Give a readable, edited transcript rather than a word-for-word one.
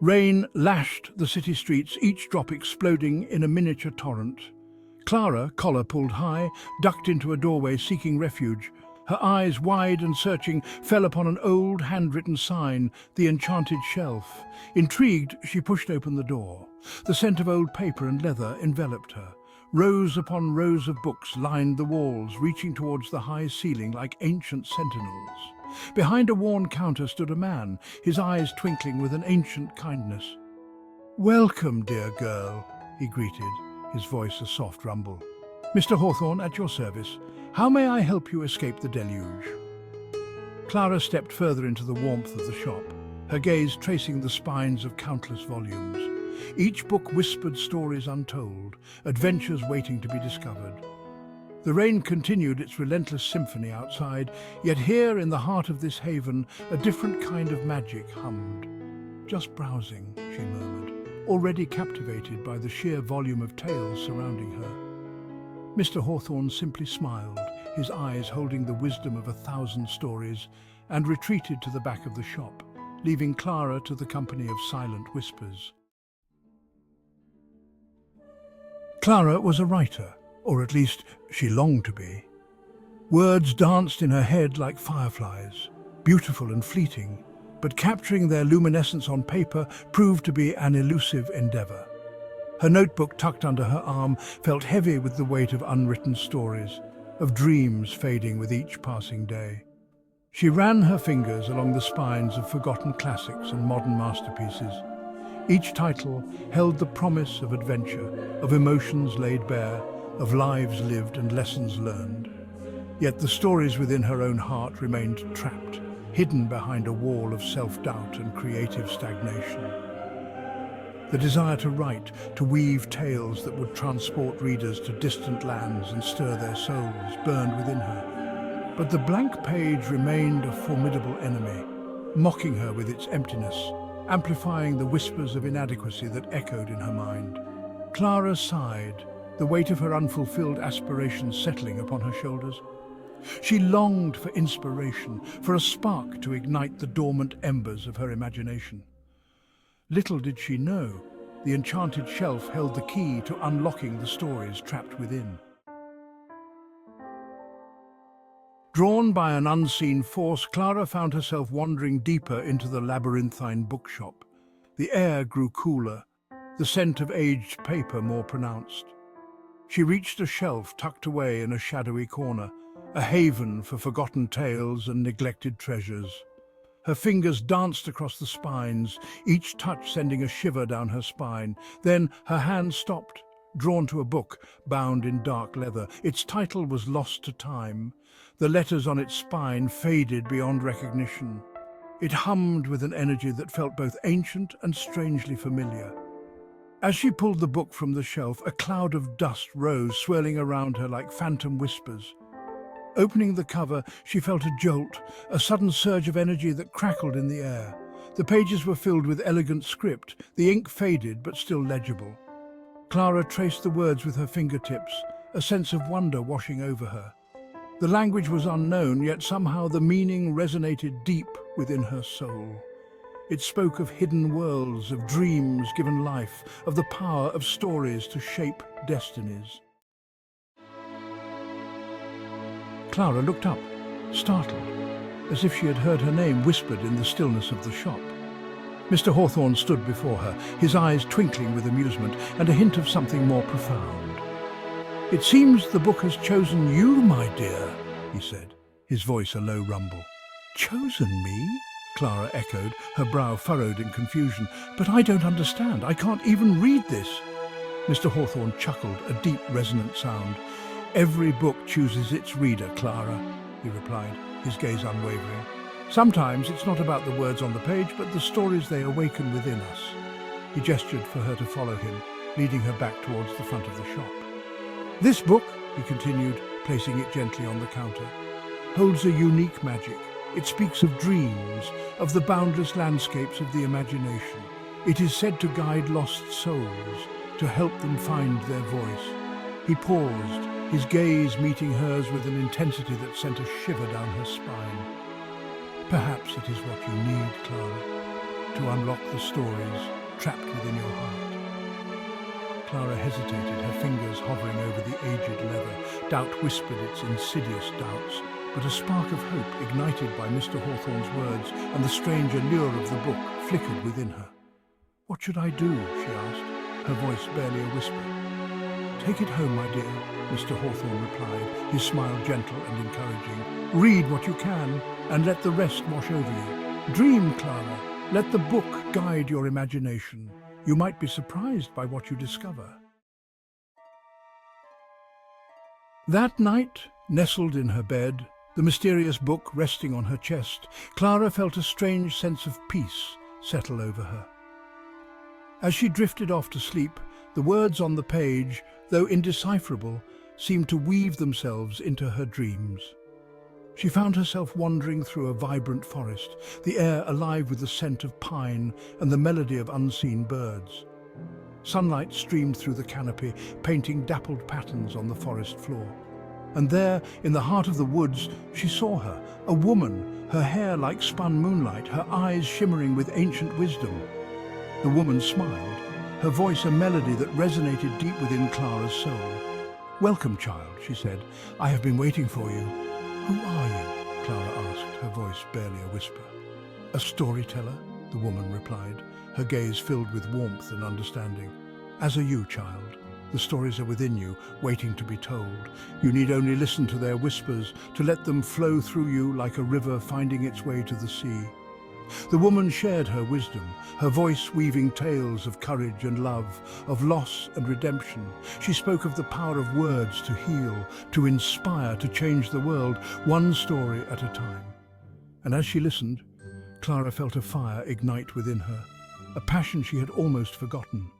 Rain lashed the city streets, each drop exploding in a miniature torrent. Clara, collar pulled high, ducked into a doorway seeking refuge. Her eyes, wide and searching, fell upon an old handwritten sign, the Enchanted Shelf. Intrigued, she pushed open the door. The scent of old paper and leather enveloped her. Rows upon rows of books lined the walls, reaching towards the high ceiling like ancient sentinels. Behind a worn counter stood a man, his eyes twinkling with an ancient kindness. "Welcome, dear girl," he greeted, his voice a soft rumble. "Mr. Hawthorne, at your service. How may I help you escape the deluge?" Clara stepped further into the warmth of the shop, her gaze tracing the spines of countless volumes. Each book whispered stories untold, adventures waiting to be discovered. The rain continued its relentless symphony outside, yet here in the heart of this haven, a different kind of magic hummed. "Just browsing," she murmured, already captivated by the sheer volume of tales surrounding her. Mr. Hawthorne simply smiled, his eyes holding the wisdom of 1,000 stories, and retreated to the back of the shop, leaving Clara to the company of silent whispers. Clara was a writer, or at least she longed to be. Words danced in her head like fireflies, beautiful and fleeting, but capturing their luminescence on paper proved to be an elusive endeavor. Her notebook tucked under her arm felt heavy with the weight of unwritten stories, of dreams fading with each passing day. She ran her fingers along the spines of forgotten classics and modern masterpieces. Each title held the promise of adventure, of emotions laid bare, of lives lived and lessons learned. Yet the stories within her own heart remained trapped, hidden behind a wall of self-doubt and creative stagnation. The desire to write, to weave tales that would transport readers to distant lands and stir their souls, burned within her. But the blank page remained a formidable enemy, mocking her with its emptiness, amplifying the whispers of inadequacy that echoed in her mind. Clara sighed, the weight of her unfulfilled aspirations settling upon her shoulders. She longed for inspiration, for a spark to ignite the dormant embers of her imagination. Little did she know, the Enchanted Shelf held the key to unlocking the stories trapped within. Drawn by an unseen force, Clara found herself wandering deeper into the labyrinthine bookshop. The air grew cooler, the scent of aged paper more pronounced. She reached a shelf tucked away in a shadowy corner, a haven for forgotten tales and neglected treasures. Her fingers danced across the spines, each touch sending a shiver down her spine. Then her hand stopped, drawn to a book bound in dark leather. Its title was lost to time. The letters on its spine faded beyond recognition. It hummed with an energy that felt both ancient and strangely familiar. As she pulled the book from the shelf, a cloud of dust rose, swirling around her like phantom whispers. Opening the cover, she felt a jolt, a sudden surge of energy that crackled in the air. The pages were filled with elegant script, the ink faded but still legible. Clara traced the words with her fingertips, a sense of wonder washing over her. The language was unknown, yet somehow the meaning resonated deep within her soul. It spoke of hidden worlds, of dreams given life, of the power of stories to shape destinies. Clara looked up, startled, as if she had heard her name whispered in the stillness of the shop. Mr. Hawthorne stood before her, his eyes twinkling with amusement and a hint of something more profound. "It seems the book has chosen you, my dear," he said, his voice a low rumble. "Chosen me?" Clara echoed, her brow furrowed in confusion. "But I don't understand. I can't even read this." Mr. Hawthorne chuckled, a deep, resonant sound. "Every book chooses its reader, Clara," he replied, his gaze unwavering. "Sometimes it's not about the words on the page, but the stories they awaken within us." He gestured for her to follow him, leading her back towards the front of the shop. "This book," he continued, placing it gently on the counter, "holds a unique magic. It speaks of dreams, of the boundless landscapes of the imagination. It is said to guide lost souls, to help them find their voice." He paused, his gaze meeting hers with an intensity that sent a shiver down her spine. "Perhaps it is what you need, Clara." to unlock the stories trapped within your heart. Clara hesitated, her fingers hovering over the aged leather. Doubt whispered its insidious doubts, but a spark of hope, ignited by Mr. Hawthorne's words and the strange allure of the book, flickered within her. "What should I do?" she asked, her voice barely a whisper. "Take it home, my dear," Mr. Hawthorne replied, his smile gentle and encouraging. "Read what you can, and let the rest wash over you. Dream, Clara. Let the book guide your imagination. You might be surprised by what you discover." That night, nestled in her bed, the mysterious book resting on her chest, Clara felt a strange sense of peace settle over her. As she drifted off to sleep, the words on the page, though indecipherable, seemed to weave themselves into her dreams. She found herself wandering through a vibrant forest, the air alive with the scent of pine and the melody of unseen birds. Sunlight streamed through the canopy, painting dappled patterns on the forest floor. And there, in the heart of the woods, she saw her, a woman, her hair like spun moonlight, her eyes shimmering with ancient wisdom. The woman smiled, her voice a melody that resonated deep within Clara's soul. "Welcome, child," she said. "I have been waiting for you." "Who are you?" Clara asked, her voice barely a whisper. "A storyteller," the woman replied, her gaze filled with warmth and understanding. "As are you, child. The stories are within you, waiting to be told. You need only listen to their whispers, to let them flow through you like a river finding its way to the sea." The woman shared her wisdom, her voice weaving tales of courage and love, of loss and redemption. She spoke of the power of words to heal, to inspire, to change the world, one story at a time. And as she listened, Clara felt a fire ignite within her, a passion she had almost forgotten.